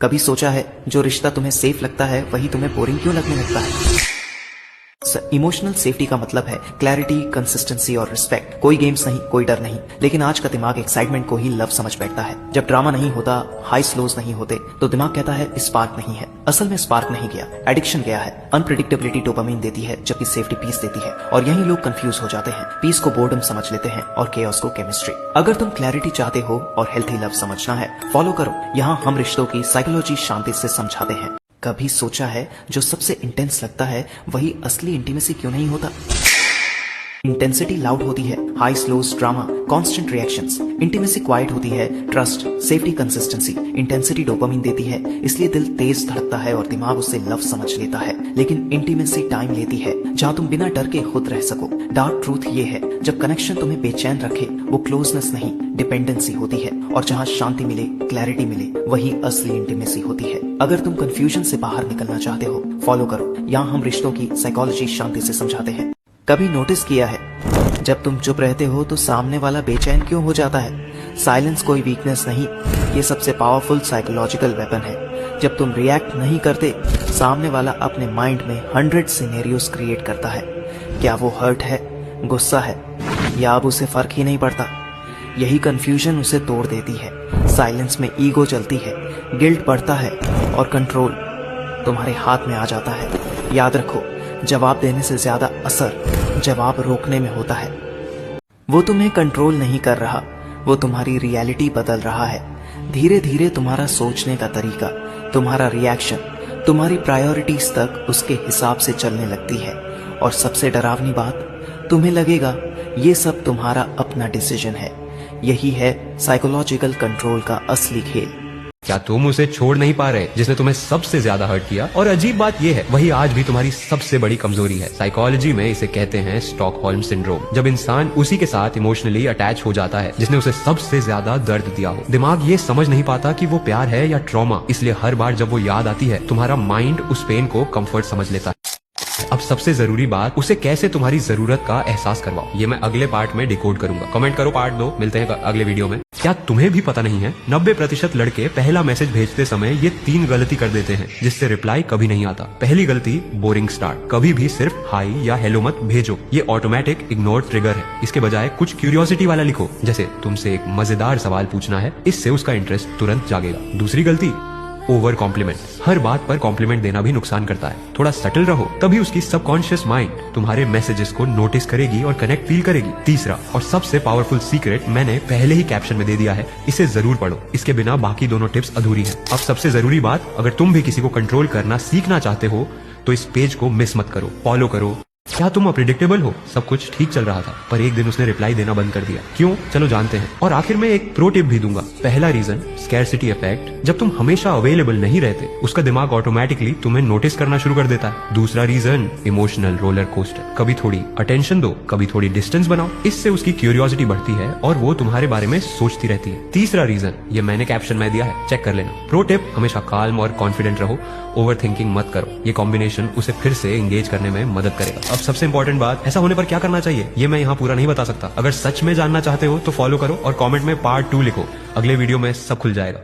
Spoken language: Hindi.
कभी सोचा है जो रिश्ता तुम्हें सेफ लगता है वही तुम्हें बोरिंग क्यों लगने लगता है? इमोशनल सेफ्टी का मतलब है क्लैरिटी, कंसिस्टेंसी और रिस्पेक्ट। कोई गेम्स नहीं, कोई डर नहीं, लेकिन आज का दिमाग एक्साइटमेंट को ही लव समझ बैठता है। जब ड्रामा नहीं होता, हाई स्लोज नहीं होते, तो दिमाग कहता है स्पार्क नहीं है। असल में स्पार्क नहीं गया, एडिक्शन गया है। अनप्रेडिक्टेबिलिटी डोपामिन देती है जबकि सेफ्टी पीस देती है, और यही लोग कंफ्यूज हो जाते हैं। पीस को बोर्डम समझ लेते हैं और केओस को केमिस्ट्री। अगर तुम क्लैरिटी चाहते हो और हेल्थी लव समझना है, फॉलो करो। यहाँ हम रिश्तों की साइकोलॉजी शांति से समझाते हैं। कभी सोचा है जो सबसे इंटेंस लगता है वही असली इंटीमेसी क्यों नहीं होता? इंटेंसिटी लाउड होती है, high slows, drama, constant reactions. Intimacy quite होती है, trust, safety, consistency. Intensity dopamine देती है, इसलिए दिल तेज धड़कता है और दिमाग उसे लव समझ लेता है। लेकिन इंटीमेसी टाइम लेती है, जहाँ तुम बिना डर के खुद रह सको। डार्क ट्रूथ ये है, जब कनेक्शन तुम्हें बेचैन रखे वो क्लोजनेस नहीं, डिपेंडेंसी होती है। और जहाँ शांति मिले, क्लैरिटी मिले, वही असली इंटीमेसी होती है। अगर तुम कंफ्यूजन से बाहर निकलना चाहते हो, फॉलो करो। यहाँ हम रिश्तों की साइकोलॉजी शांति से समझाते हैं। कभी नोटिस किया है जब तुम चुप रहते हो तो सामने वाला बेचैन क्यों हो जाता है? साइलेंस कोई वीकनेस नहीं, ये सबसे पावरफुल साइकोलॉजिकल वेपन है। जब तुम रिएक्ट नहीं करते, सामने वाला अपने माइंड में 100 सिनेरियोस क्रिएट करता है। क्या वो हर्ट है, गुस्सा है, या अब उसे फर्क ही नहीं पड़ता? यही कंफ्यूजन उसे तोड़ देती है। साइलेंस में ईगो चलती है, गिल्ट बढ़ता है और कंट्रोल तुम्हारे हाथ में आ जाता है। याद रखो, जवाब देने से ज्यादा असर जवाब रोकने में होता है। वो तुम्हें कंट्रोल नहीं कर रहा, वो तुम्हारी रियलिटी बदल रहा है। धीरे धीरे तुम्हारा सोचने का तरीका, तुम्हारा रिएक्शन, तुम्हारी प्रायोरिटीज तक उसके हिसाब से चलने लगती है। और सबसे डरावनी बात, तुम्हें लगेगा ये सब तुम्हारा अपना डिसीजन है। यही है साइकोलॉजिकल कंट्रोल का असली खेल। क्या तुम उसे छोड़ नहीं पा रहे जिसने तुम्हें सबसे ज्यादा हर्ट किया? और अजीब बात यह है, वही आज भी तुम्हारी सबसे बड़ी कमजोरी है। साइकोलॉजी में इसे कहते हैं स्टॉकहोल्म सिंड्रोम। जब इंसान उसी के साथ इमोशनली अटैच हो जाता है जिसने उसे सबसे ज्यादा दर्द दिया हो। दिमाग ये समझ नहीं पाता कि वो प्यार है या ट्रॉमा, इसलिए हर बार जब वो याद आती है, तुम्हारा माइंड उस पेन को कंफर्ट समझ लेता है। अब सबसे जरूरी बात, उसे कैसे तुम्हारी जरूरत का एहसास करवाओ, ये मैं अगले पार्ट में डिकोड करूंगा। कमेंट करो पार्ट 2, मिलते हैं अगले वीडियो में। क्या तुम्हें भी पता नहीं है 90% लड़के पहला मैसेज भेजते समय ये 3 गलती कर देते हैं जिससे रिप्लाई कभी नहीं आता। पहली गलती, बोरिंग स्टार्ट। कभी भी सिर्फ हाई या हेलो मत भेजो, ये ऑटोमेटिक इग्नोर ट्रिगर है। इसके बजाय कुछ क्यूरियोसिटी वाला लिखो, जैसे तुमसे एक मजेदार सवाल पूछना है, इससे उसका इंटरेस्ट तुरंत जागेगा। दूसरी गलती, ओवर कॉम्प्लीमेंट। हर बात पर कॉम्प्लीमेंट देना भी नुकसान करता है। थोड़ा सटल रहो, तभी उसकी सबकॉन्शियस माइंड तुम्हारे मैसेजेस को नोटिस करेगी और कनेक्ट फील करेगी। तीसरा और सबसे पावरफुल सीक्रेट मैंने पहले ही कैप्शन में दे दिया है, इसे जरूर पढ़ो। इसके बिना बाकी दोनों टिप्स अधूरी हैं। अब सबसे जरूरी बात, अगर तुम भी किसी को कंट्रोल करना सीखना चाहते हो तो इस पेज को मिस मत करो, फॉलो करो। क्या तुम अप्रेडिक्टेबल हो? सब कुछ ठीक चल रहा था, पर एक दिन उसने रिप्लाई देना बंद कर दिया। क्यों? चलो जानते हैं। और आखिर में एक प्रो टिप भी दूंगा। पहला रीजन, स्कैरसिटी इफेक्ट। जब तुम हमेशा अवेलेबल नहीं रहते, उसका दिमाग ऑटोमेटिकली तुम्हें नोटिस करना शुरू कर देता है। दूसरा रीजन, इमोशनल रोलर कोस्टर। कभी थोड़ी अटेंशन दो, कभी थोड़ी डिस्टेंस बनाओ, इससे उसकी क्यूरियोसिटी बढ़ती है और वो तुम्हारे बारे में सोचती रहती है। तीसरा रीजन, ये मैंने कैप्शन में दिया है, चेक कर लेना। प्रो टिप, हमेशा काल्म और कॉन्फिडेंट रहो, ओवर थिंकिंग मत करो। ये कॉम्बिनेशन उसे फिर से एंगेज करने में मदद करेगा। अब सबसे इंपॉर्टेंट बात, ऐसा होने पर क्या करना चाहिए ये मैं यहाँ पूरा नहीं बता सकता। अगर सच में जानना चाहते हो तो फॉलो करो और कमेंट में पार्ट 2 लिखो। अगले वीडियो में सब खुल जाएगा।